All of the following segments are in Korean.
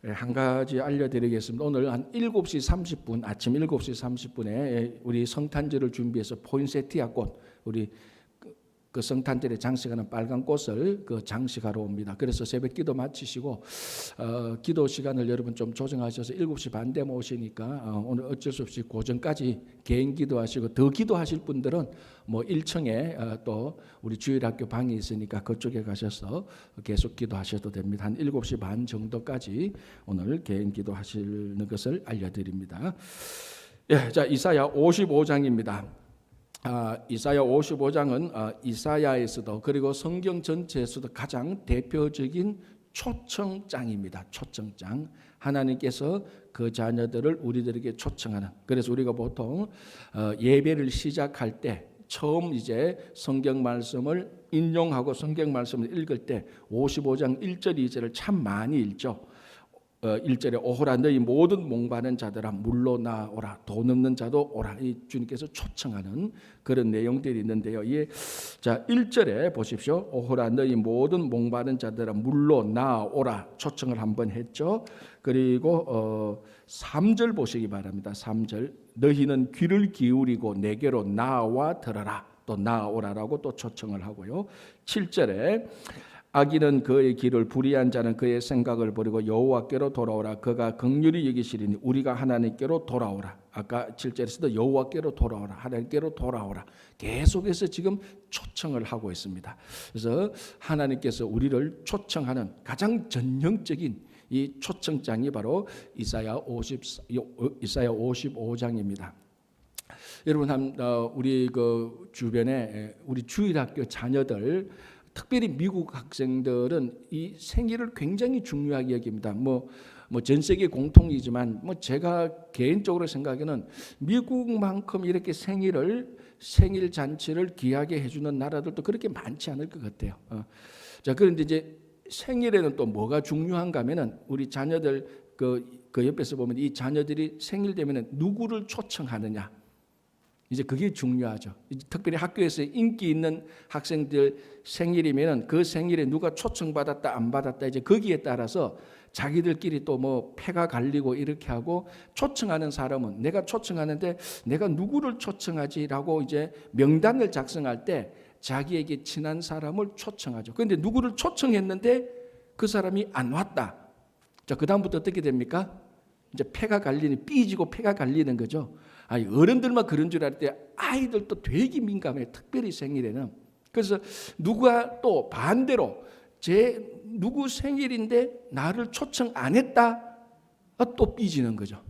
한 가지 알려드리겠습니다. 오늘 한 7시 30분, 아침 7시 30분에 우리 성탄절을 준비해서 포인세티아 꽃, 우리 그 성탄절에 장식하는 빨간 꽃을 그 장식하러 옵니다. 그래서 새벽 기도 마치시고 기도 시간을 여러분 좀 조정하셔서 7시 반 되면 오시니까 오늘 어쩔 수 없이 고전까지 개인 기도하시고, 더 기도하실 분들은 뭐 1층에 또 우리 주일학교 방이 있으니까 그쪽에 가셔서 계속 기도하셔도 됩니다. 한 7시 반 정도까지 오늘 개인 기도하시는 것을 알려드립니다. 예, 자, 이사야 55장입니다. 이사야 55장은 이사야에서도 그리고 성경 전체에서도 가장 대표적인 초청장입니다. 초청장. 하나님께서 그 자녀들을 우리들에게 초청하는. 그래서 우리가 보통 예배를 시작할 때 처음 이제 성경 말씀을 인용하고 성경 말씀을 읽을 때 55장 1절 2절을 참 많이 읽죠. 1절에 오호라 너희 모든 목마른 자들아 물로 나오라, 돈 없는 자도 오라. 이 주님께서 초청하는 그런 내용들이 있는데요. 자, 1절에 보십시오. 오호라 너희 모든 목마른 자들아 물로 나오라, 초청을 한번 했죠. 그리고 3절 보시기 바랍니다. 3절 너희는 귀를 기울이고 내게로 나와 들어라, 또 나오라라고 또 초청을 하고요. 7절에 악인은 그의 길을, 불의한 자는 그의 생각을 버리고 여호와께로 돌아오라. 그가 긍휼히 여기시리니 우리가 하나님께로 돌아오라. 아까 7절에서도 여호와께로 돌아오라, 하나님께로 돌아오라. 계속해서 지금 초청을 하고 있습니다. 그래서 하나님께서 우리를 초청하는 가장 전형적인 이 초청장이 바로 이사야 55장입니다. 여러분, 우리 그 주변에 우리 주일학교 자녀들, 특별히 미국 학생들은 이 생일을 굉장히 중요하게 여깁니다. 뭐 전 세계 공통이지만 제가 개인적으로 생각에는 미국만큼 이렇게 생일 잔치를 귀하게 해주는 나라들도 그렇게 많지 않을 것 같아요. 자, 그런데 이제 생일에는 또 뭐가 중요한가 하면은 우리 자녀들 그 옆에서 보면 이 자녀들이 생일 되면은 누구를 초청하느냐. 이제 그게 중요하죠. 특별히 학교에서 인기 있는 학생들 생일이면은 그 생일에 누가 초청받았다 안 받았다, 이제 거기에 따라서 자기들끼리 또 뭐 패가 갈리고 이렇게 하고, 초청하는 사람은 내가 초청하는데 내가 누구를 초청하지라고 이제 명단을 작성할 때 자기에게 친한 사람을 초청하죠. 그런데 누구를 초청했는데 그 사람이 안 왔다. 자, 그다음부터 어떻게 됩니까? 이제 패가 갈리는, 삐지고 패가 갈리는 거죠. 어른들만 그런 줄 알 때 아이들도 되게 민감해요. 특별히 생일에는. 그래서 누가 또 반대로 누구 생일인데 나를 초청 안 했다? 또 삐지는 거죠.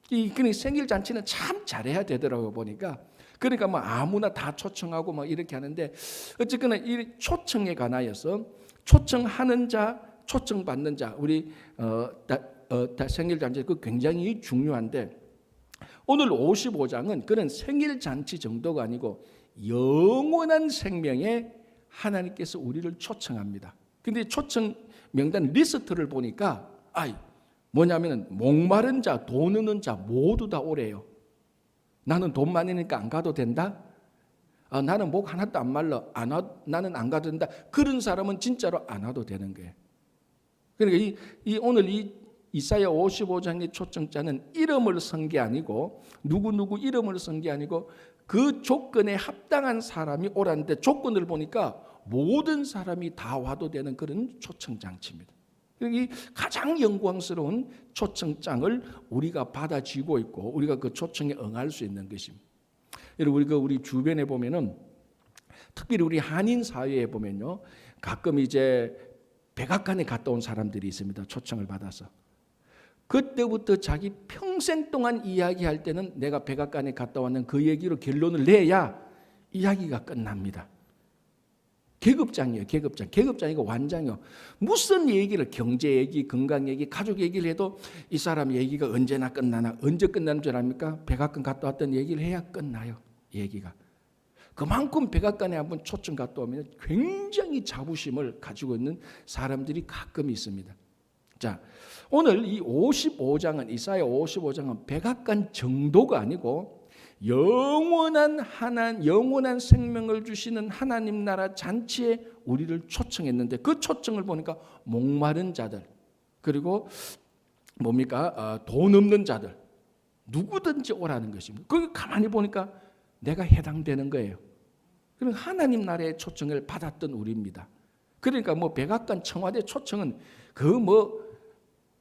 그러니까 생일 잔치는 참 잘해야 되더라고요, 보니까. 그러니까 뭐 아무나 다 초청하고 뭐 이렇게 하는데, 어쨌거나 이 초청에 관하여서 초청하는 자, 초청받는 자, 우리 생일 잔치 그 굉장히 중요한데, 오늘 55장은 그런 생일 잔치 정도가 아니고 영원한 생명에 하나님께서 우리를 초청합니다. 근데 초청 명단 리스트를 보니까 뭐냐면은 목마른 자, 돈 없는 자 모두 다 오래요. 나는 돈 많으니까 안 가도 된다? 나는 목 하나도 안 말라, 나는 안 가도 된다. 그런 사람은 진짜로 안 와도 되는 거예요. 그러니까 오늘 이사야 55장의 초청자는 이름을 쓴 게 아니고, 누구 이름을 쓴 게 아니고 그 조건에 합당한 사람이 오라는데, 조건을 보니까 모든 사람이 다 와도 되는 그런 초청장치입니다. 이 가장 영광스러운 초청장을 우리가 받아쥐고 있고, 우리가 그 초청에 응할 수 있는 것입니다. 여러분, 우리 주변에 보면은, 특별히 우리 한인 사회에 보면요, 가끔 이제 백악관에 갔다 온 사람들이 있습니다. 초청을 받아서. 그때부터 자기 평생 동안 이야기할 때는 내가 백악관에 갔다 왔는 그 얘기로 결론을 내야 이야기가 끝납니다. 계급장이에요. 계급장이고 완장이요. 무슨 얘기를, 경제 얘기, 건강 얘기, 가족 얘기를 해도 이 사람 얘기가 언제나 끝나나, 언제 끝나는 줄 압니까? 백악관 갔다 왔던 얘기를 해야 끝나요, 얘기가. 그만큼 백악관에 한번 초청 갔다 오면 굉장히 자부심을 가지고 있는 사람들이 가끔 있습니다. 자, 오늘 이 55장은, 이사야 55장은 백악관 정도가 아니고 영원한 생명을 주시는 하나님 나라 잔치에 우리를 초청했는데, 그 초청을 보니까 목마른 자들, 그리고 뭡니까? 돈 없는 자들 누구든지 오라는 것입니다. 그 가만히 보니까 내가 해당되는 거예요. 그럼 하나님 나라의 초청을 받았던 우리입니다. 그러니까 뭐 백악관 청와대 초청은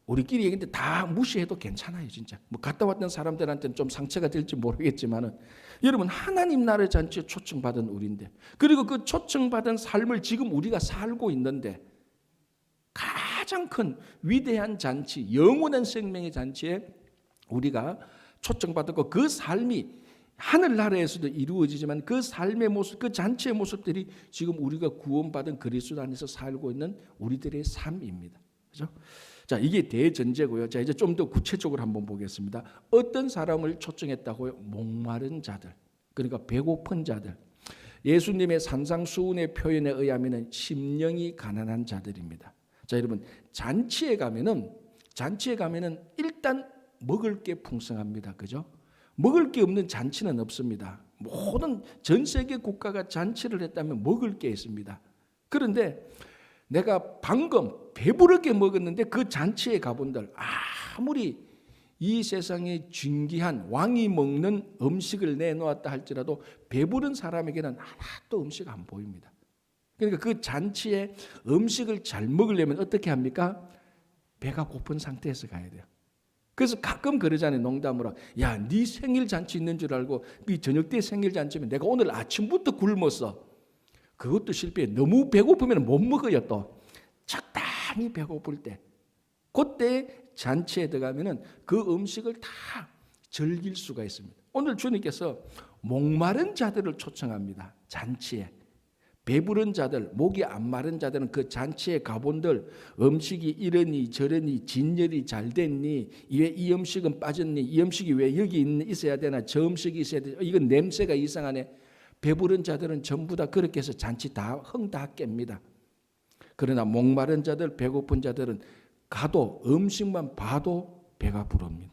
우리끼리 얘기인데 다 무시해도 괜찮아요, 진짜. 뭐 갔다 왔던 사람들한테는 좀 상처가 될지 모르겠지만은 여러분 하나님 나라의 잔치에 초청받은 우리인데, 그리고 그 초청받은 삶을 지금 우리가 살고 있는데 가장 큰 위대한 잔치, 영원한 생명의 잔치에 우리가 초청받았고 그 삶이 하늘나라에서도 이루어지지만 그 삶의 모습, 그 잔치의 모습들이 지금 우리가 구원받은 그리스도 안에서 살고 있는 우리들의 삶입니다. 그렇죠? 자, 이게 대전제고요. 자, 이제 좀 더 구체적으로 한번 보겠습니다. 어떤 사람을 초청했다고요? 목마른 자들, 그러니까 배고픈 자들. 예수님의 산상수훈의 표현에 의하면 심령이 가난한 자들입니다. 자, 여러분 잔치에 가면은 일단 먹을 게 풍성합니다. 그죠? 먹을 게 없는 잔치는 없습니다. 모든 전 세계 국가가 잔치를 했다면 먹을 게 있습니다. 그런데 내가 방금 배부르게 먹었는데 그 잔치에 가본들 아무리 이 세상에 진귀한 왕이 먹는 음식을 내놓았다 할지라도 배부른 사람에게는 하나도 음식 안 보입니다. 그러니까 그 잔치에 음식을 잘 먹으려면 어떻게 합니까? 배가 고픈 상태에서 가야 돼요. 그래서 가끔 그러잖아요. 농담으로. 야, 네 생일 잔치 있는 줄 알고 그 저녁 때 생일 잔치면 내가 오늘 아침부터 굶었어. 그것도 실패해. 너무 배고프면 못 먹어요. 또 적당히 배고플 때, 그때 잔치에 들어가면은 그 음식을 다 즐길 수가 있습니다. 오늘 주님께서 목마른 자들을 초청합니다. 잔치에. 배부른 자들, 목이 안 마른 자들은 그 잔치에 가본들 음식이 이러니 저러니 진열이 잘 됐니, 왜 이 음식은 빠졌니, 이 음식이 왜 여기 있어야 되나, 저 음식이 있어야 되나, 이건 냄새가 이상하네. 배부른 자들은 전부 다 그렇게 해서 잔치 다 깨입니다. 그러나 목마른 자들, 배고픈 자들은 가도 음식만 봐도 배가 부릅니다.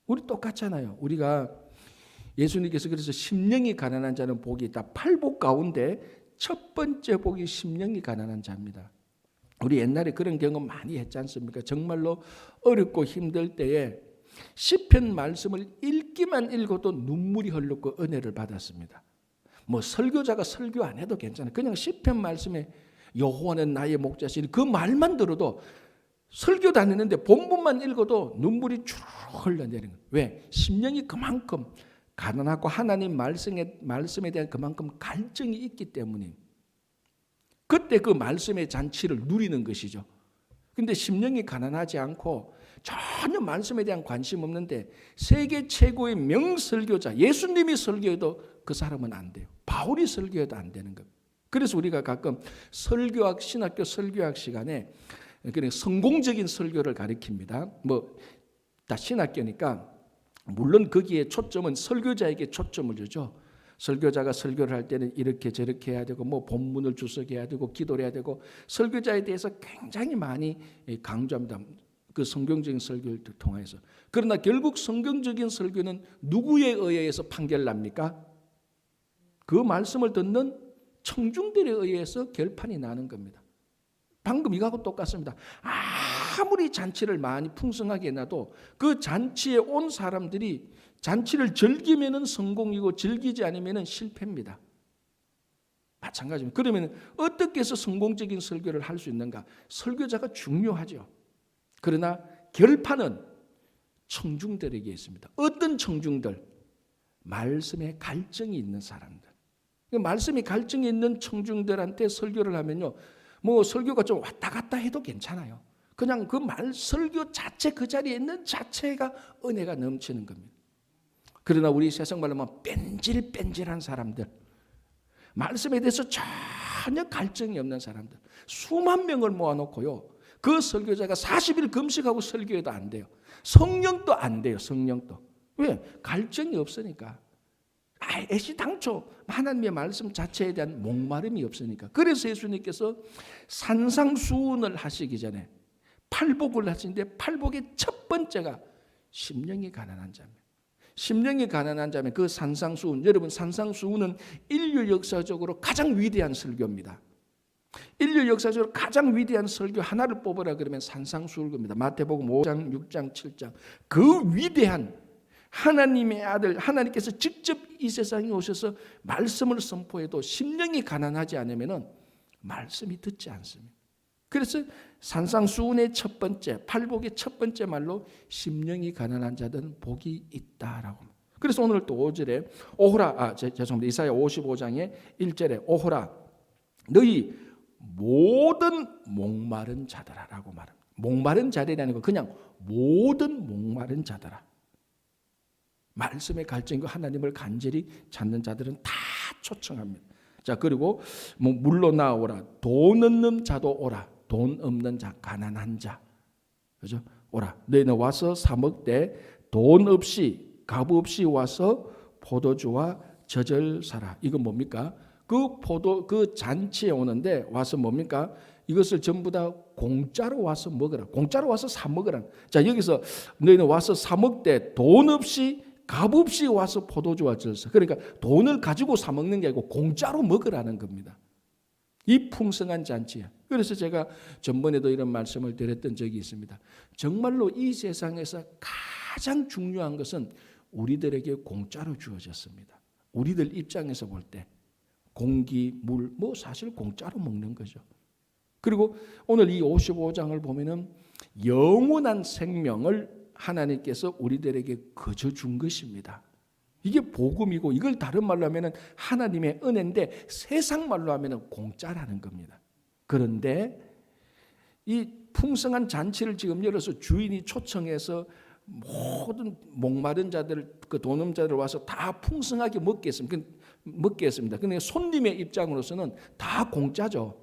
우리 똑같잖아요. 우리가 예수님께서 그래서 심령이 가난한 자는 복이 있다. 8복 가운데 첫 번째 복이 심령이 가난한 자입니다. 우리 옛날에 그런 경험 많이 했지 않습니까? 정말로 어렵고 힘들 때에 시편 말씀을 읽기만 읽어도 눈물이 흘렀고 은혜를 받았습니다. 뭐 설교자가 설교 안 해도 괜찮아요. 그냥 시편 말씀에 여호와는 나의 목자시니 그 말만 들어도 설교도 안 했는데 본문만 읽어도 눈물이 쭉 흘러내리는 거예요. 왜? 심령이 그만큼 가난하고 하나님 말씀에 대한 그만큼 갈증이 있기 때문에 그때 그 말씀의 잔치를 누리는 것이죠. 그런데 심령이 가난하지 않고 전혀 말씀에 대한 관심 없는데 세계 최고의 명설교자 예수님이 설교해도 그 사람은 안 돼요. 바울이 설교해도 안 되는 겁니다. 그래서 우리가 가끔 설교학, 신학교 설교학 시간에 그냥 성공적인 설교를 가르칩니다. 다 신학교니까 물론 거기에 초점은 설교자에게 초점을 주죠. 설교자가 설교를 할 때는 이렇게 저렇게 해야 되고 본문을 주석해야 되고 기도를 해야 되고 설교자에 대해서 굉장히 많이 강조합니다. 그 성경적인 설교를 통해서. 그러나 결국 성경적인 설교는 누구에 의해서 판결납니까? 그 말씀을 듣는 청중들에 의해서 결판이 나는 겁니다. 방금 이거하고 똑같습니다. 아무리 잔치를 많이 풍성하게 해놔도 그 잔치에 온 사람들이 잔치를 즐기면 성공이고 즐기지 않으면 실패입니다. 마찬가지입니다. 그러면 어떻게 해서 성공적인 설교를 할 수 있는가? 설교자가 중요하죠. 그러나 결판은 청중들에게 있습니다. 어떤 청중들? 말씀에 갈증이 있는 사람들. 말씀이 갈증이 있는 청중들한테 설교를 하면요, 설교가 좀 왔다 갔다 해도 괜찮아요. 그냥 그 설교 자체, 그 자리에 있는 자체가 은혜가 넘치는 겁니다. 그러나 우리 세상 말로 하면 뺀질뺀질한 사람들, 말씀에 대해서 전혀 갈증이 없는 사람들, 수만 명을 모아놓고요, 그 설교자가 40일 금식하고 설교해도 안 돼요. 성령도 안 돼요. 성령도. 왜? 갈증이 없으니까. 애시당초 하나님의 말씀 자체에 대한 목마름이 없으니까. 그래서 예수님께서 산상수훈을 하시기 전에 팔복을 하시는데 팔복의 첫 번째가 심령이 가난한 자입니다. 심령이 가난한 자면 그 산상수훈, 여러분 산상수훈은 인류 역사적으로 가장 위대한 설교입니다. 인류 역사적으로 가장 위대한 설교 하나를 뽑으라 그러면 산상수훈입니다. 마태복음 5장, 6장, 7장. 그 위대한 하나님의 아들 하나님께서 직접 이 세상에 오셔서 말씀을 선포해도 심령이 가난하지 않으면 말씀이 듣지 않습니다. 그래서 산상수훈의 첫 번째, 팔복의 첫 번째 말로 심령이 가난한 자들은 복이 있다라고. 그래서 오늘 또 5절에 오호라, 죄송합니다. 이사야 55장의 1절에 오호라 너희 모든 목마른 자들아라고 말합니다. 목마른 자들이라는 거 그냥 모든 목마른 자들아. 말씀의 갈증이고 하나님을 간절히 찾는 자들은 다 초청합니다. 자, 그리고 뭐 물로 나오라. 돈 없는 자도 오라. 돈 없는 자, 가난한 자, 그죠? 오라. 너희는 와서 사 먹되 돈 없이 값 없이 와서 포도주와 젖을 사라. 이건 뭡니까? 그 잔치에 오는데 와서 뭡니까? 이것을 전부 다 공짜로 와서 먹으라. 공짜로 와서 사 먹으라. 자, 여기서 너희는 와서 사 먹되 돈 없이 값 없이 와서 포도주와 젖을 사. 그러니까 돈을 가지고 사 먹는 게 아니고 공짜로 먹으라는 겁니다. 이 풍성한 잔치야. 그래서 제가 전번에도 이런 말씀을 드렸던 적이 있습니다. 정말로 이 세상에서 가장 중요한 것은 우리들에게 공짜로 주어졌습니다. 우리들 입장에서 볼 때 공기, 물, 뭐 사실 공짜로 먹는 거죠. 그리고 오늘 이 55장을 보면은 영원한 생명을 하나님께서 우리들에게 거저 준 것입니다. 이게 복음이고 이걸 다른 말로 하면은 하나님의 은혜인데 세상 말로 하면은 공짜라는 겁니다. 그런데 이 풍성한 잔치를 지금 열어서 주인이 초청해서 모든 목마른 자들, 그 돈 없는 자들 와서 다 풍성하게 먹겠습니다. 그런데 손님의 입장으로서는 다 공짜죠.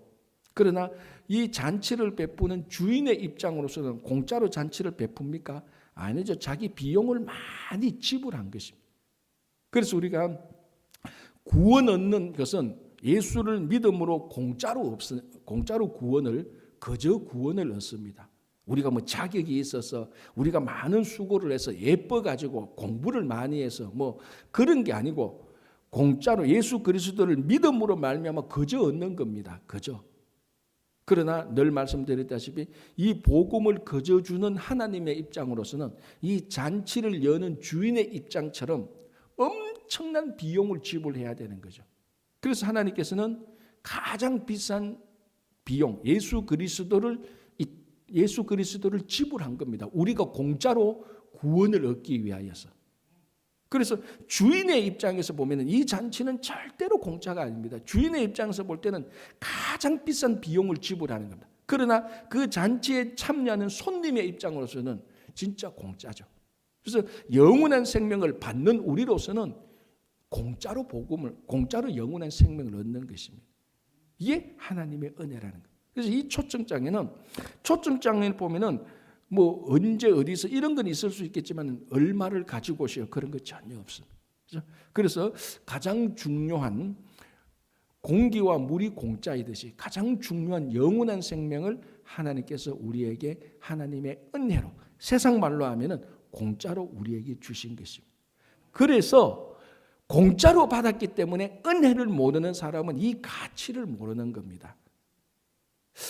그러나 이 잔치를 베푸는 주인의 입장으로서는 공짜로 잔치를 베풉니까? 아니죠. 자기 비용을 많이 지불한 것입니다. 그래서 우리가 구원 얻는 것은 예수를 믿음으로 공짜로 구원을 거저 구원을 얻습니다. 우리가 뭐 자격이 있어서 우리가 많은 수고를 해서 예뻐 가지고 공부를 많이 해서 뭐 그런 게 아니고 공짜로 예수 그리스도를 믿음으로 말미암아 거저 얻는 겁니다. 거저. 그러나 늘 말씀드렸다시피 이 복음을 거저 주는 하나님의 입장으로서는 이 잔치를 여는 주인의 입장처럼 엄청난 비용을 지불해야 되는 거죠. 그래서 하나님께서는 가장 비싼 비용, 예수 그리스도를 지불한 겁니다. 우리가 공짜로 구원을 얻기 위하여서. 그래서 주인의 입장에서 보면 이 잔치는 절대로 공짜가 아닙니다. 주인의 입장에서 볼 때는 가장 비싼 비용을 지불하는 겁니다. 그러나 그 잔치에 참여하는 손님의 입장으로서는 진짜 공짜죠. 그래서 영원한 생명을 받는 우리로서는 공짜로 영원한 생명을 얻는 것입니다. 이게 하나님의 은혜라는 거예요. 그래서 이 초청장에 보면은 뭐 언제 어디서 이런 건 있을 수 있겠지만 얼마를 가지고 오셔요. 그런 거 전혀 없습니다. 그래서 가장 중요한 공기와 물이 공짜이듯이 가장 중요한 영원한 생명을 하나님께서 우리에게 하나님의 은혜로 세상 말로 하면은 공짜로 우리에게 주신 것입니다. 그래서 공짜로 받았기 때문에 은혜를 모르는 사람은 이 가치를 모르는 겁니다.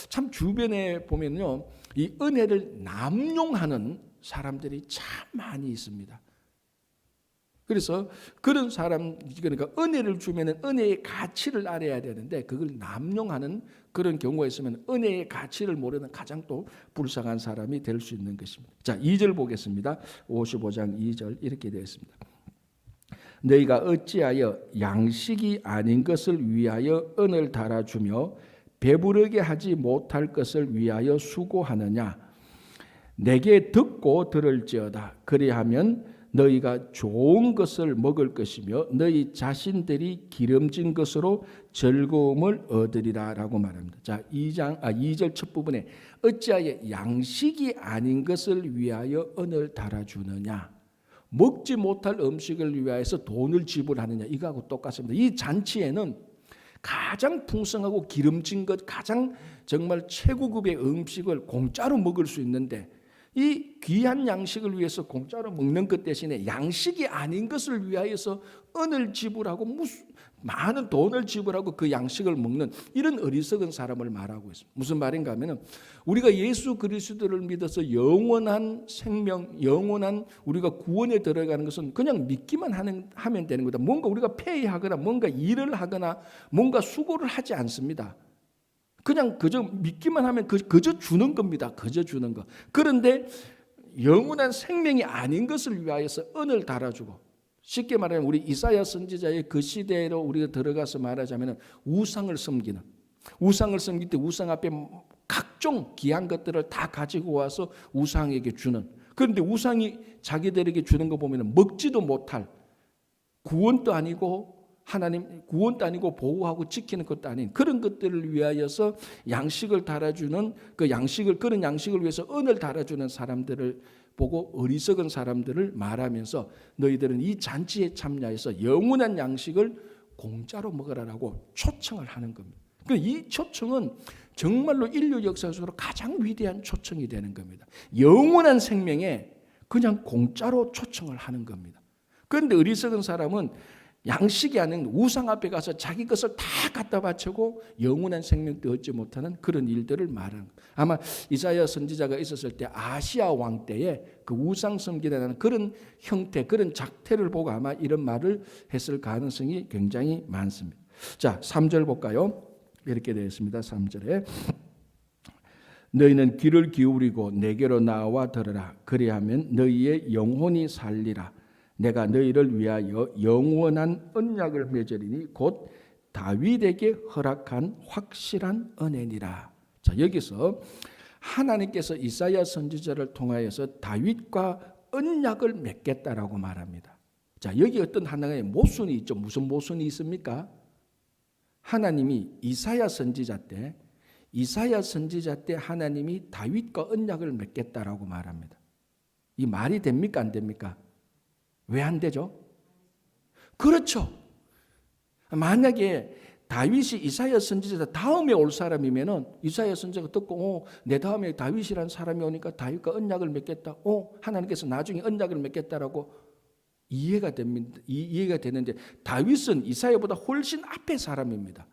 참 주변에 보면요, 이 은혜를 남용하는 사람들이 참 많이 있습니다. 그래서 그런 사람, 그러니까 은혜를 주면은 은혜의 가치를 알아야 되는데 그걸 남용하는 그런 경우가 있으면 은혜의 가치를 모르는 가장 또 불쌍한 사람이 될 수 있는 것입니다. 자, 2절 보겠습니다. 55장 2절 이렇게 되어 있습니다. 너희가 어찌하여 양식이 아닌 것을 위하여 은을 달아주며 배부르게 하지 못할 것을 위하여 수고하느냐. 내게 듣고 들을지어다. 그리하면 너희가 좋은 것을 먹을 것이며 너희 자신들이 기름진 것으로 즐거움을 얻으리라 라고 말합니다. 자, 2절 첫 부분에 어찌하여 양식이 아닌 것을 위하여 은을 달아주느냐. 먹지 못할 음식을 위하여서 돈을 지불하느냐. 이거하고 똑같습니다. 이 잔치에는 가장 풍성하고 기름진 것, 가장 정말 최고급의 음식을 공짜로 먹을 수 있는데 이 귀한 양식을 위해서 공짜로 먹는 것 대신에 양식이 아닌 것을 위하여서 은을 지불하고 많은 돈을 지불하고 그 양식을 먹는 이런 어리석은 사람을 말하고 있습니다. 무슨 말인가 하면 우리가 예수 그리스도를 믿어서 영원한 생명, 영원한 우리가 구원에 들어가는 것은 그냥 믿기만 하면 되는 거다. 뭔가 우리가 페이하거나 뭔가 일을 하거나 뭔가 수고를 하지 않습니다. 그냥 그저 믿기만 하면 그저 주는 겁니다. 그저 주는 거. 그런데 영원한 생명이 아닌 것을 위하여서 은을 달아주고, 쉽게 말하면 우리 이사야 선지자의 그 시대로 우리가 들어가서 말하자면 우상을 섬기는, 우상을 섬길 때 우상 앞에 각종 귀한 것들을 다 가지고 와서 우상에게 주는, 그런데 우상이 자기들에게 주는 거 보면 먹지도 못할, 구원도 아니고 하나님 구원도 아니고 보호하고 지키는 것도 아닌 그런 것들을 위하여서 양식을 달아주는 그런 양식을 위해서 은을 달아주는 사람들을 보고 어리석은 사람들을 말하면서 너희들은 이 잔치에 참여해서 영원한 양식을 공짜로 먹으라라고 초청을 하는 겁니다. 이 초청은 정말로 인류 역사 속으로 가장 위대한 초청이 되는 겁니다. 영원한 생명에 그냥 공짜로 초청을 하는 겁니다. 그런데 어리석은 사람은 양식이 아닌 우상 앞에 가서 자기 것을 다 갖다 바치고 영원한 생명도 얻지 못하는 그런 일들을 말하는 거예요. 아마 이사야 선지자가 있었을 때 아시아 왕 때에 그 우상 섬기라는 그런 형태, 그런 작태를 보고 아마 이런 말을 했을 가능성이 굉장히 많습니다. 자, 3절 볼까요? 이렇게 되어 있습니다. 3절에 너희는 귀를 기울이고 내게로 나와 들으라. 그리하면 너희의 영혼이 살리라. 내가 너희를 위하여 영원한 언약을 맺으리니 곧 다윗에게 허락한 확실한 은혜니라. 자, 여기서 하나님께서 이사야 선지자를 통하여서 다윗과 언약을 맺겠다라고 말합니다. 자, 여기 어떤 하나의 모순이 있죠. 무슨 모순이 있습니까? 하나님이 이사야 선지자 때 하나님이 다윗과 언약을 맺겠다라고 말합니다. 이 말이 됩니까? 안 됩니까? 왜 안 되죠? 그렇죠. 만약에 다윗이 이사야 선지자 다음에 올 사람이면은 이사야 선지자가 듣고 내 다음에 다윗이라는 사람이 오니까 다윗과 언약을 맺겠다. 하나님께서 나중에 언약을 맺겠다라고 이해가 됩니다. 이해가 되는데 다윗은 이사야보다 훨씬 앞에 사람입니다.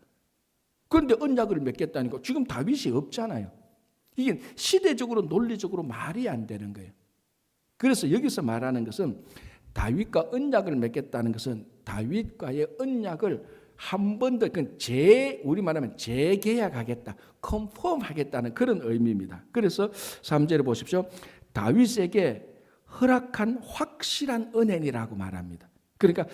그런데 언약을 맺겠다니까 지금 다윗이 없잖아요. 이게 시대적으로 논리적으로 말이 안 되는 거예요. 그래서 여기서 말하는 것은 다윗과 언약을 맺겠다는 것은 다윗과의 언약을 한 번 더 우리 말하면 재계약하겠다, 컨펌하겠다는 그런 의미입니다. 그래서 3절에 보십시오. 다윗에게 허락한 확실한 은혜니라고 말합니다. 그러니까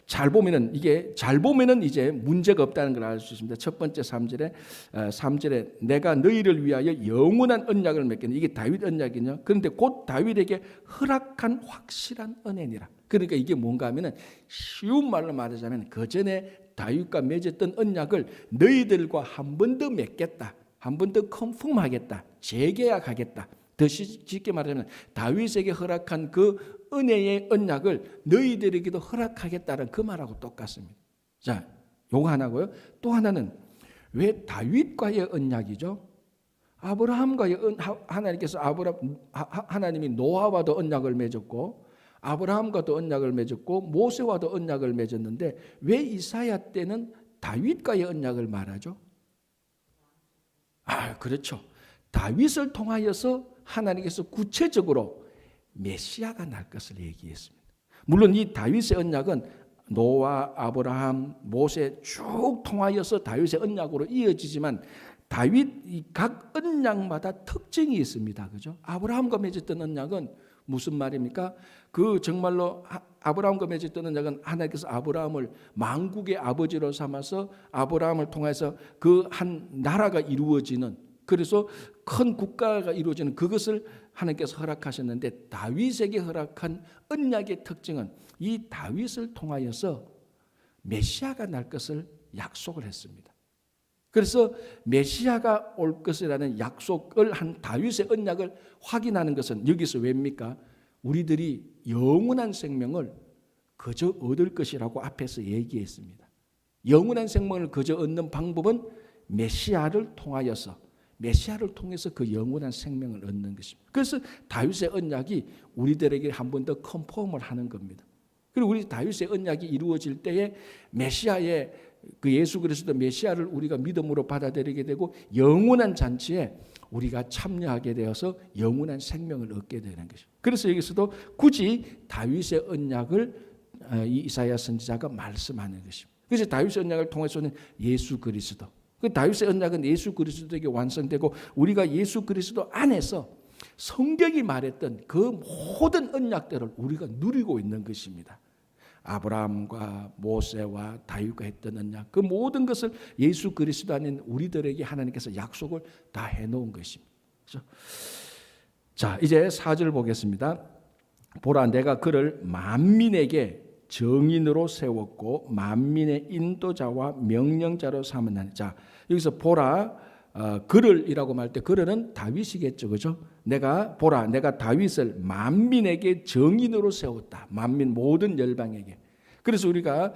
잘 보면은 이제 문제가 없다는 걸 알 수 있습니다. 첫 번째 3절에 내가 너희를 위하여 영원한 언약을 맺겠네. 이게 다윗 언약이냐? 그런데 곧 다윗에게 허락한 확실한 은혜니라. 그러니까 이게 뭔가 하면은 쉬운 말로 말하자면 그 전에 다윗과 맺었던 언약을 너희들과 한 번 더 맺겠다. 한 번 더 컨펌하겠다. 재계약하겠다. 더 쉽게 말하면 다윗에게 허락한 그 은혜의 언약을 너희들에게도 허락하겠다는 그 말하고 똑같습니다. 자, 요거 하나고요. 또 하나는 왜 다윗과의 언약이죠? 아브라함과의 하나님께서 하나님이 노아와도 언약을 맺었고 아브라함과도 언약을 맺었고 모세와도 언약을 맺었는데 왜 이사야 때는 다윗과의 언약을 말하죠? 그렇죠. 다윗을 통하여서 하나님께서 구체적으로 메시아가 날 것을 얘기했습니다. 물론 이 다윗의 언약은 노아, 아브라함, 모세 쭉 통하여서 다윗의 언약으로 이어지지만 다윗 각 언약마다 특징이 있습니다. 그죠? 아브라함과 맺었던 언약은 무슨 말입니까? 그 정말로 아브라함과 맺었던 언약은 하나님께서 아브라함을 만국의 아버지로 삼아서 아브라함을 통해서 그 한 나라가 이루어지는, 그래서 큰 국가가 이루어지는 그것을 하나님께서 허락하셨는데 다윗에게 허락한 언약의 특징은 이 다윗을 통하여서 메시아가 날 것을 약속을 했습니다. 그래서 메시아가 올 것이라는 약속을 한 다윗의 언약을 확인하는 것은 여기서 왜입니까? 우리들이 영원한 생명을 그저 얻을 것이라고 앞에서 얘기했습니다. 영원한 생명을 그저 얻는 방법은 메시아를 통해서 그 영원한 생명을 얻는 것입니다. 그래서 다윗의 언약이 우리들에게 한 번 더 컨펌을 하는 겁니다. 그리고 우리 다윗의 언약이 이루어질 때에 메시아의 그 예수 그리스도 메시아를 우리가 믿음으로 받아들이게 되고 영원한 잔치에 우리가 참여하게 되어서 영원한 생명을 얻게 되는 것이죠. 그래서 여기서도 굳이 다윗의 언약을 이 이사야 선지자가 말씀하는 것입니다. 그래서 다윗의 언약을 통해서는 예수 그리스도, 그 다윗의 언약은 예수 그리스도에게 완성되고 우리가 예수 그리스도 안에서 성경이 말했던 그 모든 언약들을 우리가 누리고 있는 것입니다. 아브라함과 모세와 다윗과 했던 언약, 그 모든 것을 예수 그리스도 안에 우리들에게 하나님께서 약속을 다 해놓은 것입니다. 그렇죠? 자, 이제 4절 보겠습니다. 보라, 내가 그를 만민에게 정인으로 세웠고 만민의 인도자와 명령자로 삼았나니. 자, 여기서 보라, 그를이라고 말 때 그를은 다윗이겠죠, 그죠? 내가 보라, 내가 다윗을 만민에게 정인으로 세웠다. 만민 모든 열방에게. 그래서 우리가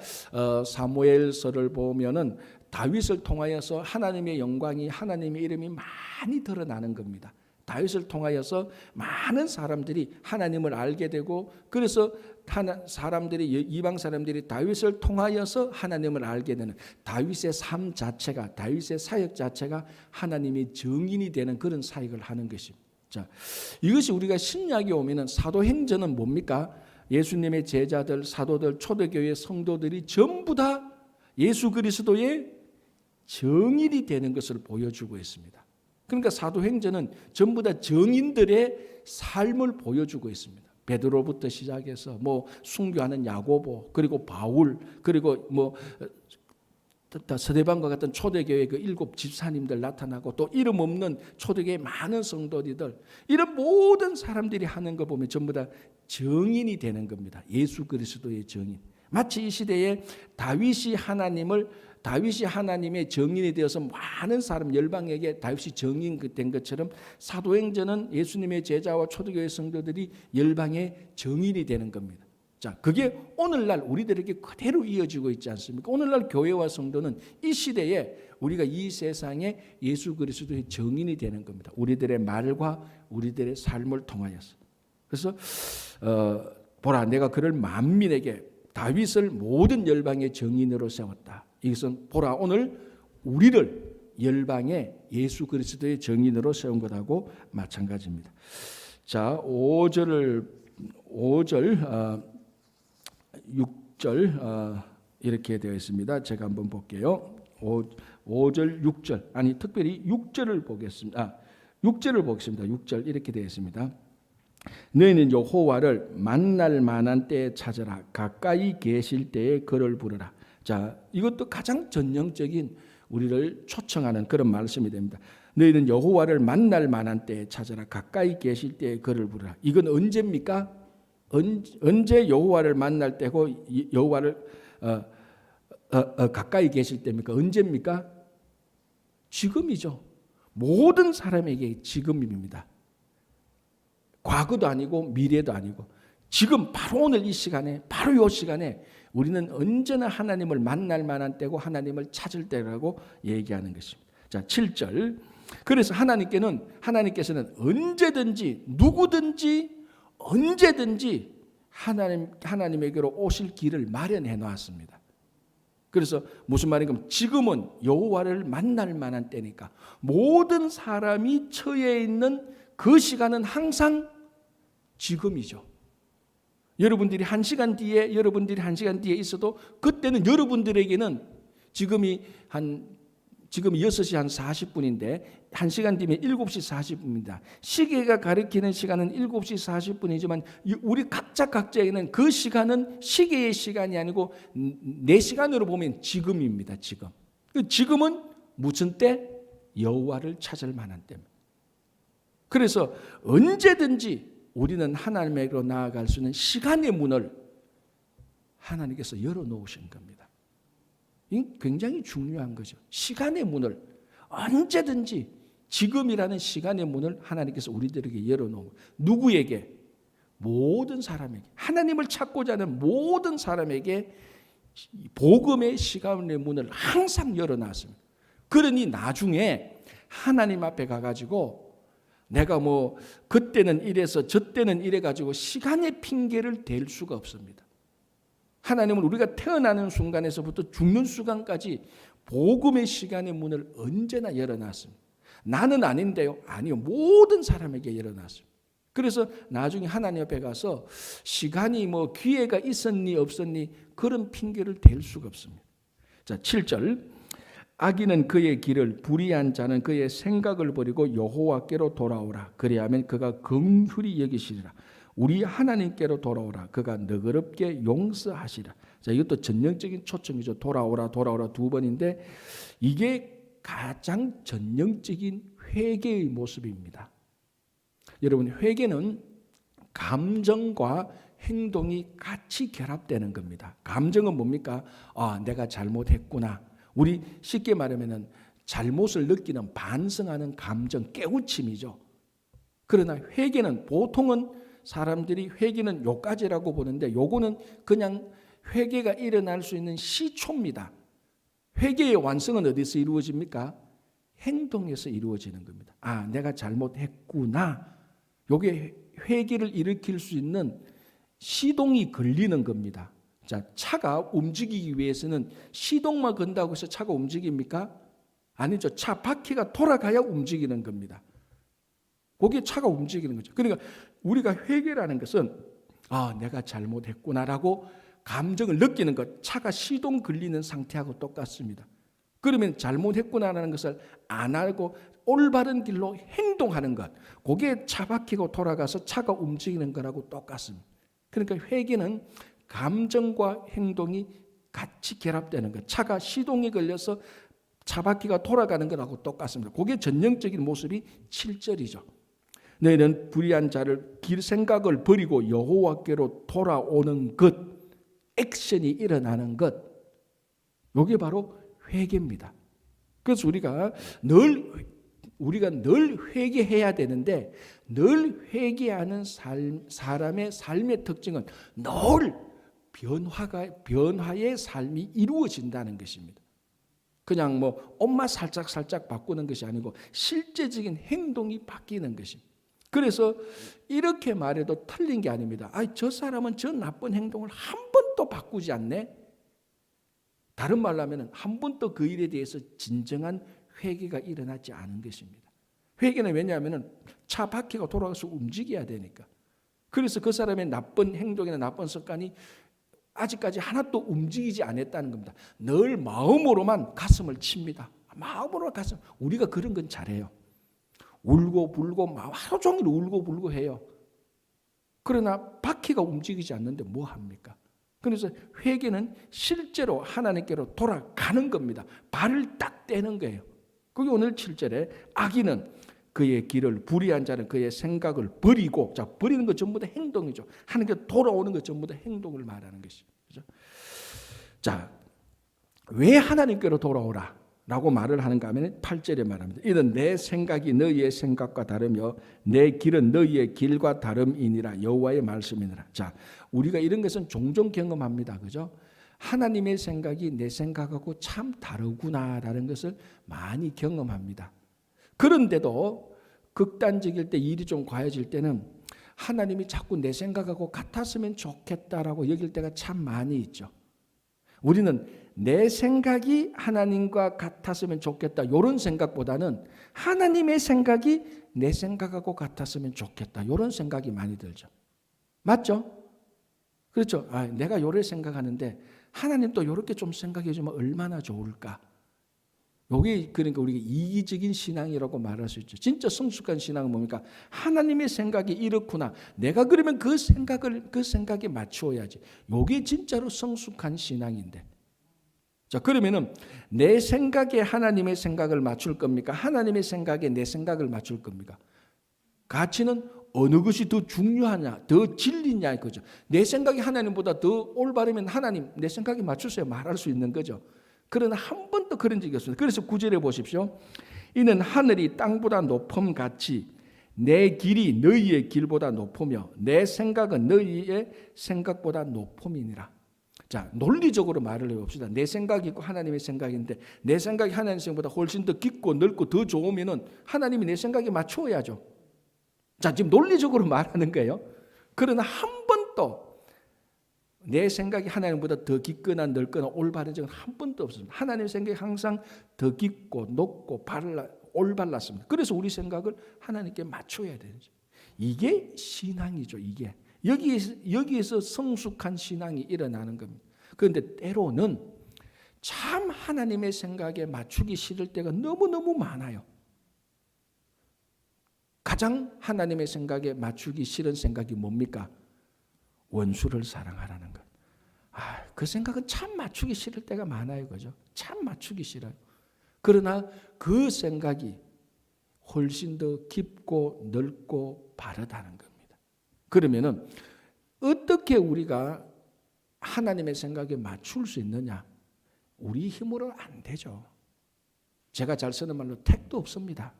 사무엘서를 보면은 다윗을 통하여서 하나님의 영광이, 하나님의 이름이 많이 드러나는 겁니다. 다윗을 통하여서 많은 사람들이 하나님을 알게 되고, 그래서 사람들이, 이방 사람들이 다윗을 통하여서 하나님을 알게 되는, 다윗의 삶 자체가, 다윗의 사역 자체가 하나님의 증인이 되는 그런 사역을 하는 것입니다. 자, 이것이 우리가 신약에 오면은 사도행전은 뭡니까? 예수님의 제자들, 사도들, 초대교회 성도들이 전부 다 예수 그리스도의 증인이 되는 것을 보여주고 있습니다. 그러니까 사도행전은 전부 다 증인들의 삶을 보여주고 있습니다. 베드로부터 시작해서 뭐 순교하는 야고보, 그리고 바울, 그리고 뭐 스데반과 같은 초대교회 그 7 집사님들 나타나고, 또 이름 없는 초대교회 많은 성도들, 이런 모든 사람들이 하는 거 보면 전부 다 증인이 되는 겁니다. 예수 그리스도의 증인. 마치 이 시대에 다윗이 하나님의 증인이 되어서 많은 사람 열방에게 다윗이 증인 된 것처럼, 사도행전은 예수님의 제자와 초대교회 성도들이 열방의 증인이 되는 겁니다. 자, 그게 오늘날 우리들에게 그대로 이어지고 있지 않습니까? 오늘날 교회와 성도는 이 시대에 우리가 이 세상에 예수 그리스도의 증인이 되는 겁니다. 우리들의 말과 우리들의 삶을 통하여서. 그래서 보라, 내가 그를 만민에게, 다윗을 모든 열방의 증인으로 세웠다. 이것은 보라, 오늘 우리를 열방의 예수 그리스도의 증인으로 세운 것하고 마찬가지입니다. 자, 5절 6절 이렇게 되어 있습니다. 제가 한번 볼게요. 5절 6절, 아니 특별히 6절을 보겠습니다. 6절을 보겠습니다. 6절 이렇게 되어 있습니다. 너희는 여호와를 만날 만한 때에 찾으라. 가까이 계실 때에 그를 부르라. 자, 이것도 가장 전형적인 우리를 초청하는 그런 말씀이 됩니다. 너희는 여호와를 만날 만한 때에 찾으라. 가까이 계실 때에 그를 부르라. 이건 언제입니까? 언제 여호와를 만날 때고 여호와를 가까이 계실 때입니까? 언제입니까? 지금이죠. 모든 사람에게 지금입니다. 과거도 아니고 미래도 아니고 지금 바로 오늘 이 시간에, 바로 이 시간에 우리는 언제나 하나님을 만날 만한 때고 하나님을 찾을 때라고 얘기하는 것입니다. 자, 7절. 그래서 하나님께서는 언제든지 누구든지 언제든지 하나님에게로 오실 길을 마련해 놓았습니다. 그래서 무슨 말인가? 지금은 여호와를 만날 만한 때니까 모든 사람이 처해 있는 그 시간은 항상 지금이죠. 여러분들이 1시간 뒤에 있어도 그때는 여러분들에게는 지금이 6시 한 40분인데 1시간 뒤면 7시 40분입니다. 시계가 가리키는 시간은 7시 40분이지만 우리 각자에게는 그 시간은 시계의 시간이 아니고 내 시간으로 보면 지금입니다. 지금은 무슨 때? 여호와를 찾을 만한 때입니다. 그래서 언제든지 우리는 하나님에게로 나아갈 수 있는 시간의 문을 하나님께서 열어놓으신 겁니다. 이 굉장히 중요한 거죠. 시간의 문을 언제든지 지금이라는 시간의 문을 하나님께서 우리들에게 열어놓고, 누구에게? 모든 사람에게, 하나님을 찾고자 하는 모든 사람에게 복음의 시간의 문을 항상 열어놨습니다. 그러니 나중에 하나님 앞에 가가지고 내가 뭐 그때는 이래서 저때는 이래가지고 시간의 핑계를 댈 수가 없습니다. 하나님은 우리가 태어나는 순간에서부터 죽는 순간까지 복음의 시간의 문을 언제나 열어놨습니다. 나는 아닌데요. 아니요. 모든 사람에게 열어놨습니다. 그래서 나중에 하나님 앞에 가서 시간이 뭐 기회가 있었니 없었니 그런 핑계를 댈 수가 없습니다. 자, 7절. 악인은 그의 길을, 불의한 자는 그의 생각을 버리고 여호와께로 돌아오라. 그리하면 그가 긍휼히 여기시리라. 우리 하나님께로 돌아오라. 그가 너그럽게 용서하시라. 자, 이것도 전형적인 초청이죠. 돌아오라, 돌아오라 두 번인데 이게 가장 전형적인 회개의 모습입니다. 여러분, 회개는 감정과 행동이 같이 결합되는 겁니다. 감정은 뭡니까? 내가 잘못했구나. 우리 쉽게 말하면 잘못을 느끼는 반성하는 감정, 깨우침이죠. 그러나 회개는 보통은 사람들이 회개는 요까지라고 보는데 요거는 그냥 회개가 일어날 수 있는 시초입니다. 회개의 완성은 어디서 이루어집니까? 행동에서 이루어지는 겁니다. 내가 잘못했구나. 요게 회개를 일으킬 수 있는 시동이 걸리는 겁니다. 자, 차가 움직이기 위해서는 시동만 건다고 해서 차가 움직입니까? 아니죠. 차 바퀴가 돌아가야 움직이는 겁니다. 그게 차가 움직이는 거죠. 그러니까 우리가 회개라는 것은 내가 잘못했구나라고 감정을 느끼는 것, 차가 시동 걸리는 상태하고 똑같습니다. 그러면 잘못했구나라는 것을 안 하고 올바른 길로 행동하는 것, 그게 차 바퀴가 돌아가서 차가 움직이는 거라고 똑같습니다. 그러니까 회개는 감정과 행동이 같이 결합되는 것, 차가 시동이 걸려서 차 바퀴가 돌아가는 거라고 똑같습니다. 그게 전형적인 모습이 7절이죠. 너희는 불의한 자를 길 생각을 버리고 여호와께로 돌아오는 것, 액션이 일어나는 것, 이게 바로 회개입니다. 그래서 우리가 늘 회개해야 되는데 늘 회개하는 사람의 삶의 특징은 늘 변화의 삶이 이루어진다는 것입니다. 그냥 뭐 옷만 살짝 바꾸는 것이 아니고 실제적인 행동이 바뀌는 것입니다. 그래서 이렇게 말해도 틀린 게 아닙니다. 저 사람은 저 나쁜 행동을 한 번도 바꾸지 않네. 다른 말로 하면 한 번도 그 일에 대해서 진정한 회개가 일어나지 않은 것입니다. 회개는 왜냐하면 차 바퀴가 돌아가서 움직여야 되니까. 그래서 그 사람의 나쁜 행동이나 나쁜 습관이 아직까지 하나도 움직이지 않았다는 겁니다. 늘 마음으로만 가슴을 칩니다. 마음으로 가슴. 우리가 그런 건 잘해요. 울고 불고 하루 종일 울고 불고 해요. 그러나 바퀴가 움직이지 않는데 뭐 합니까? 그래서 회개는 실제로 하나님께로 돌아가는 겁니다. 발을 딱 떼는 거예요. 그게 오늘 7절에 악인은 그의 길을, 불의한 자는 그의 생각을 버리고, 자, 버리는 것 전부 다 행동이죠. 하나님께 돌아오는 것 전부 다 행동을 말하는 것이죠. 그렇죠? 자, 왜 하나님께로 돌아오라? 라고 말을 하는가 하면 8절에 말합니다. 이는 내 생각이 너희의 생각과 다르며 내 길은 너희의 길과 다름이니라. 여호와의 말씀이니라. 자, 우리가 이런 것은 종종 경험합니다. 그죠? 하나님의 생각이 내 생각하고 참 다르구나라는 것을 많이 경험합니다. 그런데도 극단적일 때, 일이 좀 과해질 때는 하나님이 자꾸 내 생각하고 같았으면 좋겠다라고 여길 때가 참 많이 있죠. 우리는 내 생각이 하나님과 같았으면 좋겠다 이런 생각보다는 하나님의 생각이 내 생각하고 같았으면 좋겠다 이런 생각이 많이 들죠. 맞죠? 그렇죠. 내가 요래 생각하는데 하나님도 요렇게 좀 생각해 주면 얼마나 좋을까. 이게 그러니까 우리가 이기적인 신앙이라고 말할 수 있죠. 진짜 성숙한 신앙은 뭡니까? 하나님의 생각이 이렇구나. 내가 그러면 그 생각에 맞추어야지. 이게 진짜로 성숙한 신앙인데. 자, 그러면은 내 생각에 하나님의 생각을 맞출 겁니까? 하나님의 생각에 내 생각을 맞출 겁니까? 가치는 어느 것이 더 중요하냐, 더 진리냐 이거죠. 내 생각이 하나님보다 더 올바르면 하나님 내 생각에 맞추세요 말할 수 있는 거죠. 그러나 한 번도 그런 적이 없습니다. 그래서 9절에 보십시오. 이는 하늘이 땅보다 높음 같이 내 길이 너희의 길보다 높으며 내 생각은 너희의 생각보다 높음이니라. 자, 논리적으로 말을 해봅시다. 내 생각이 있고 하나님의 생각인데 내 생각이 하나님의 생각보다 훨씬 더 깊고 넓고 더 좋으면은 하나님이 내 생각에 맞추어야죠. 자, 지금 논리적으로 말하는 거예요. 그러나 한 번도 내 생각이 하나님보다 더 깊거나 넓거나 올바른 적은 한 번도 없습니다. 하나님의 생각이 항상 더 깊고 높고 올바랐습니다. 그래서 우리 생각을 하나님께 맞춰야 되죠. 이게 신앙이죠. 이게 여기에서 성숙한 신앙이 일어나는 겁니다. 그런데 때로는 참 하나님의 생각에 맞추기 싫을 때가 너무너무 많아요. 가장 하나님의 생각에 맞추기 싫은 생각이 뭡니까? 원수를 사랑하라는 것. 그 생각은 참 맞추기 싫을 때가 많아요. 그죠? 참 맞추기 싫어요. 그러나 그 생각이 훨씬 더 깊고 넓고 바르다는 겁니다. 그러면은 어떻게 우리가 하나님의 생각에 맞출 수 있느냐? 우리 힘으로 안 되죠. 제가 잘 쓰는 말로 택도 없습니다.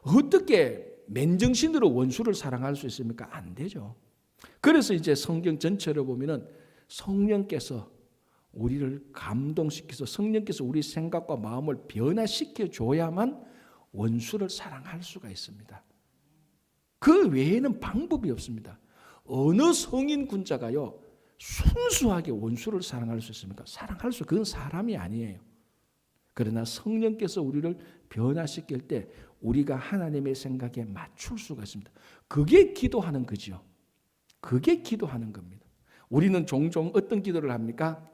어떻게 맨정신으로 원수를 사랑할 수 있습니까? 안 되죠. 그래서 이제 성경 전체를 보면은 성령께서 우리를 감동시켜서 성령께서 우리 생각과 마음을 변화시켜 줘야만 원수를 사랑할 수가 있습니다. 그 외에는 방법이 없습니다. 어느 성인 군자가요 순수하게 원수를 사랑할 수 있습니까? 사랑할 수, 그건 사람이 아니에요. 그러나 성령께서 우리를 변화시킬 때 우리가 하나님의 생각에 맞출 수가 있습니다. 그게 기도하는 거지요. 그게 기도하는 겁니다. 우리는 종종 어떤 기도를 합니까?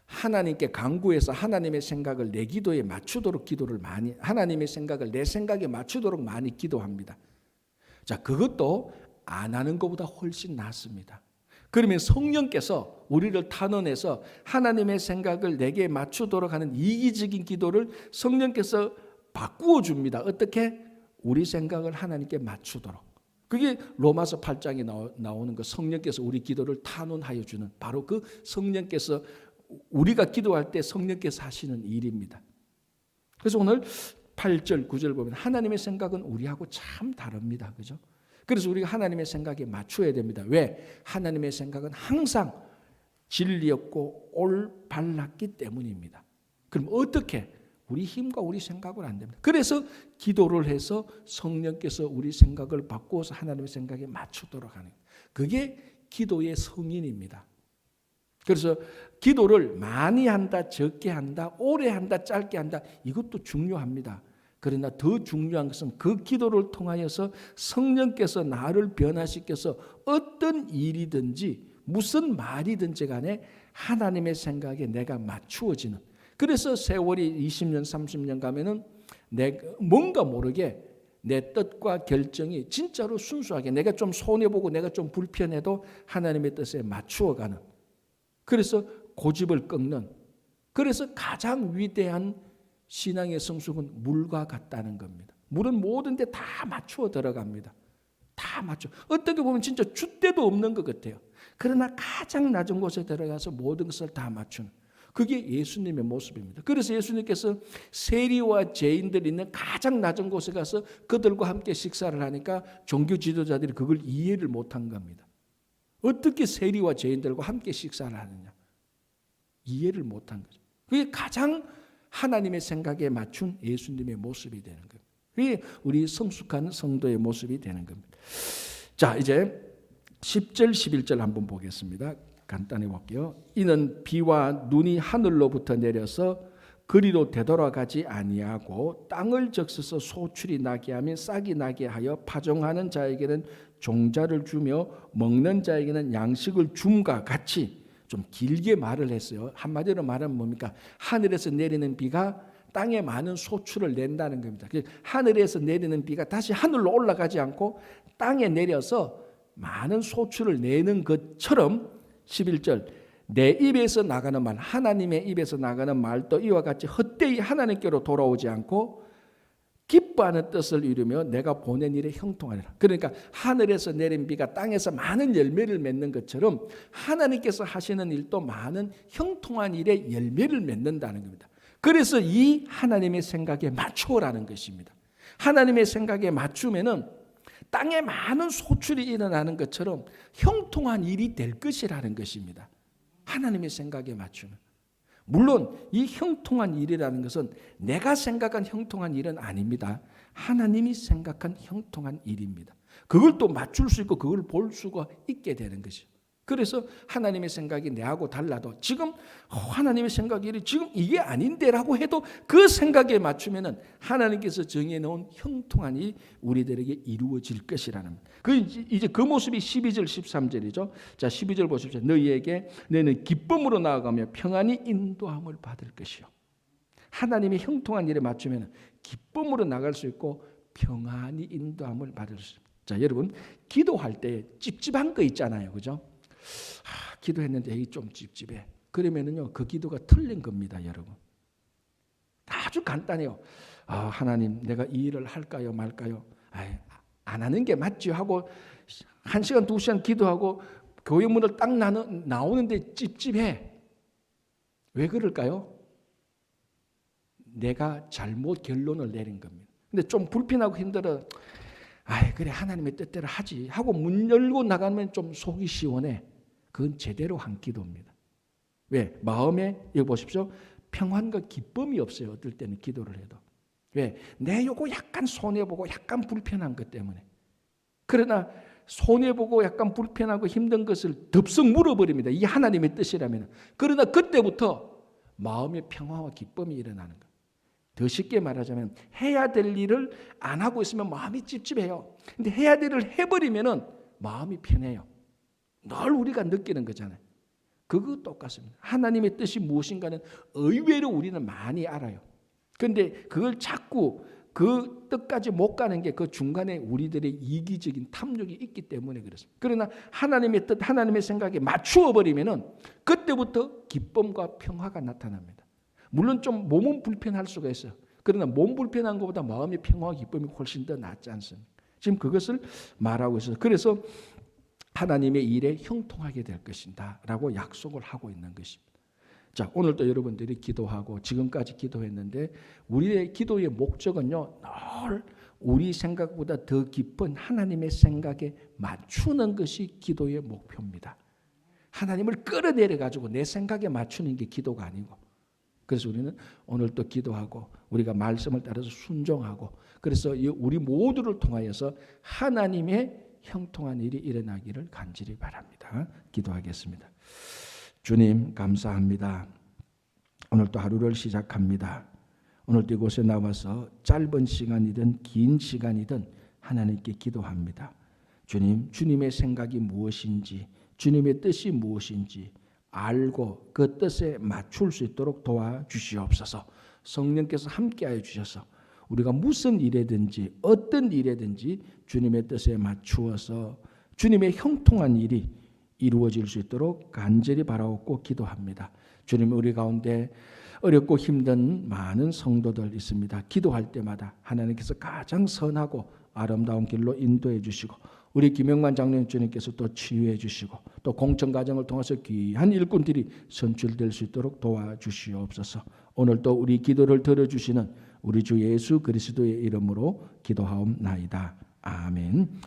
하나님께 간구해서 하나님의 생각을 내 기도에 맞추도록 기도를 많이, 하나님의 생각을 내 생각에 맞추도록 많이 기도합니다. 자, 그것도 안 하는 것보다 훨씬 낫습니다. 그러면 성령께서 우리를 탄원해서 하나님의 생각을 내게 맞추도록 하는 이기적인 기도를 성령께서 바꾸어 줍니다. 어떻게? 우리 생각을 하나님께 맞추도록. 그게 로마서 8장에 나오는 거, 성령께서 우리 기도를 탄원하여 주는, 바로 그 성령께서 우리가 기도할 때 성령께서 하시는 일입니다. 그래서 오늘 8절 9절 보면 하나님의 생각은 우리하고 참 다릅니다. 그죠? 그래서 우리가 하나님의 생각에 맞춰야 됩니다. 왜? 하나님의 생각은 항상 진리였고 올바랐기 때문입니다. 그럼 어떻게? 우리 힘과 우리 생각은 안 됩니다. 그래서 기도를 해서 성령께서 우리 생각을 바꾸어서 하나님의 생각에 맞추도록 하는, 그게 기도의 성인입니다. 그래서 기도를 많이 한다, 적게 한다, 오래 한다, 짧게 한다, 이것도 중요합니다. 그러나 더 중요한 것은 그 기도를 통하여서 성령께서 나를 변화시켜서 어떤 일이든지 무슨 말이든지 간에 하나님의 생각에 내가 맞추어지는, 그래서 세월이 20년 30년 가면은 뭔가 모르게 내 뜻과 결정이 진짜로 순수하게, 내가 좀 손해보고 내가 좀 불편해도 하나님의 뜻에 맞추어가는, 그래서 고집을 꺾는, 그래서 가장 위대한 신앙의 성숙은 물과 같다는 겁니다. 물은 모든 데 다 맞추어 들어갑니다. 다 맞춰. 어떻게 보면 진짜 줏대도 없는 것 같아요. 그러나 가장 낮은 곳에 들어가서 모든 것을 다 맞추는, 그게 예수님의 모습입니다. 그래서 예수님께서 세리와 죄인들이 있는 가장 낮은 곳에 가서 그들과 함께 식사를 하니까 종교 지도자들이 그걸 이해를 못한 겁니다. 어떻게 세리와 죄인들과 함께 식사를 하느냐? 이해를 못한 거죠. 그게 가장 하나님의 생각에 맞춘 예수님의 모습이 되는 겁니다. 그게 우리 성숙한 성도의 모습이 되는 겁니다. 자, 이제 10절 11절 한번 보겠습니다. 간단히 볼게요. 이는 비와 눈이 하늘로부터 내려서 그리로 되돌아가지 아니하고 땅을 적셔서 소출이 나게 하며 싹이 나게 하여 파종하는 자에게는 종자를 주며 먹는 자에게는 양식을 줌과 같이, 좀 길게 말을 했어요. 한마디로 말하면 뭡니까? 하늘에서 내리는 비가 땅에 많은 소출을 낸다는 겁니다. 하늘에서 내리는 비가 다시 하늘로 올라가지 않고 땅에 내려서 많은 소출을 내는 것처럼 11절 내 입에서 나가는 말, 하나님의 입에서 나가는 말도 이와 같이 헛되이 하나님께로 돌아오지 않고 기뻐하는 뜻을 이루며 내가 보낸 일에 형통하리라. 그러니까 하늘에서 내린 비가 땅에서 많은 열매를 맺는 것처럼 하나님께서 하시는 일도 많은 형통한 일에 열매를 맺는다는 겁니다. 그래서 이 하나님의 생각에 맞추라는 것입니다. 하나님의 생각에 맞추면은 땅에 많은 소출이 일어나는 것처럼 형통한 일이 될 것이라는 것입니다. 하나님의 생각에 맞추면. 물론 이 형통한 일이라는 것은 내가 생각한 형통한 일은 아닙니다. 하나님이 생각한 형통한 일입니다. 그걸 또 맞출 수 있고 그걸 볼 수가 있게 되는 것이죠. 그래서 하나님의 생각이 내하고 달라도 지금 하나님의 생각이 지금 이게 아닌데라고 해도 그 생각에 맞추면은 하나님께서 정해 놓은 형통한 일이 우리들에게 이루어질 것이라는 이제 그 모습이 12절 13절이죠. 자, 12절 보십시오. 너희에게 너희는 기쁨으로 나아가며 평안히 인도함을 받을 것이요. 하나님의 형통한 일에 맞추면 기쁨으로 나갈 수 있고 평안히 인도함을 받을 수 있습니다. 자, 여러분 기도할 때 찝찝한 거 있잖아요, 그죠? 기도했는데 이게 좀 찝찝해. 그러면은요 그 기도가 틀린 겁니다, 여러분. 아주 간단해요. 하나님, 내가 이 일을 할까요, 말까요? 안 하는 게 맞지 하고 1시간, 2시간 기도하고 교회 문을 딱 나오는데 찝찝해. 왜 그럴까요? 내가 잘못 결론을 내린 겁니다. 근데 좀 불편하고 힘들어. 그래 하나님의 뜻대로 하지 하고 문 열고 나가면 좀 속이 시원해. 그건 제대로 한 기도입니다. 왜? 마음에 여기 보십시오. 평안과 기쁨이 없어요. 어떨 때는 기도를 해도. 왜? 내 요거 약간 손해보고 약간 불편한 것 때문에. 그러나 손해보고 약간 불편하고 힘든 것을 덥석 물어버립니다. 이게 하나님의 뜻이라면. 그러나 그때부터 마음의 평화와 기쁨이 일어나는 거예요. 더 쉽게 말하자면 해야 될 일을 안 하고 있으면 마음이 찝찝해요. 근데 해야 될 일을 해버리면 마음이 편해요. 늘 우리가 느끼는 거잖아요. 그거 똑같습니다. 하나님의 뜻이 무엇인가는 의외로 우리는 많이 알아요. 그런데 그걸 자꾸 그 뜻까지 못 가는 게 그 중간에 우리들의 이기적인 탐욕이 있기 때문에 그렇습니다. 그러나 하나님의 뜻, 하나님의 생각에 맞추어 버리면은 그때부터 기쁨과 평화가 나타납니다. 물론 좀 몸은 불편할 수가 있어요. 그러나 몸 불편한 것보다 마음의 평화와 기쁨이 훨씬 더 낫지 않습니까? 지금 그것을 말하고 있어요. 그래서 하나님의 일에 형통하게 될 것이다 라고 약속을 하고 있는 것입니다. 자, 오늘도 여러분들이 기도하고 지금까지 기도했는데 우리의 기도의 목적은요, 늘 우리 생각보다 더 깊은 하나님의 생각에 맞추는 것이 기도의 목표입니다. 하나님을 끌어내려 가지고 내 생각에 맞추는 게 기도가 아니고, 그래서 우리는 오늘 또 기도하고 우리가 말씀을 따라서 순종하고, 그래서 우리 모두를 통하여서 하나님의 형통한 일이 일어나기를 간절히 바랍니다. 기도하겠습니다. 주님 감사합니다. 오늘 또 하루를 시작합니다. 오늘 또 이곳에 나와서 짧은 시간이든 긴 시간이든 하나님께 기도합니다. 주님, 주님의 생각이 무엇인지, 주님의 뜻이 무엇인지 알고 그 뜻에 맞출 수 있도록 도와주시옵소서. 성령께서 함께하여 주셔서 우리가 무슨 일이든지 어떤 일이든지 주님의 뜻에 맞추어서 주님의 형통한 일이 이루어질 수 있도록 간절히 바라옵고 기도합니다. 주님, 우리 가운데 어렵고 힘든 많은 성도들 있습니다. 기도할 때마다 하나님께서 가장 선하고 아름다운 길로 인도해 주시고 우리 김영만 장로님 주님께서 또 치유해 주시고 또 공천 과정을 통해서 귀한 일꾼들이 선출될 수 있도록 도와주시옵소서. 오늘 또 우리 기도를 들어주시는 우리 주 예수 그리스도의 이름으로 기도하옵나이다. 아멘.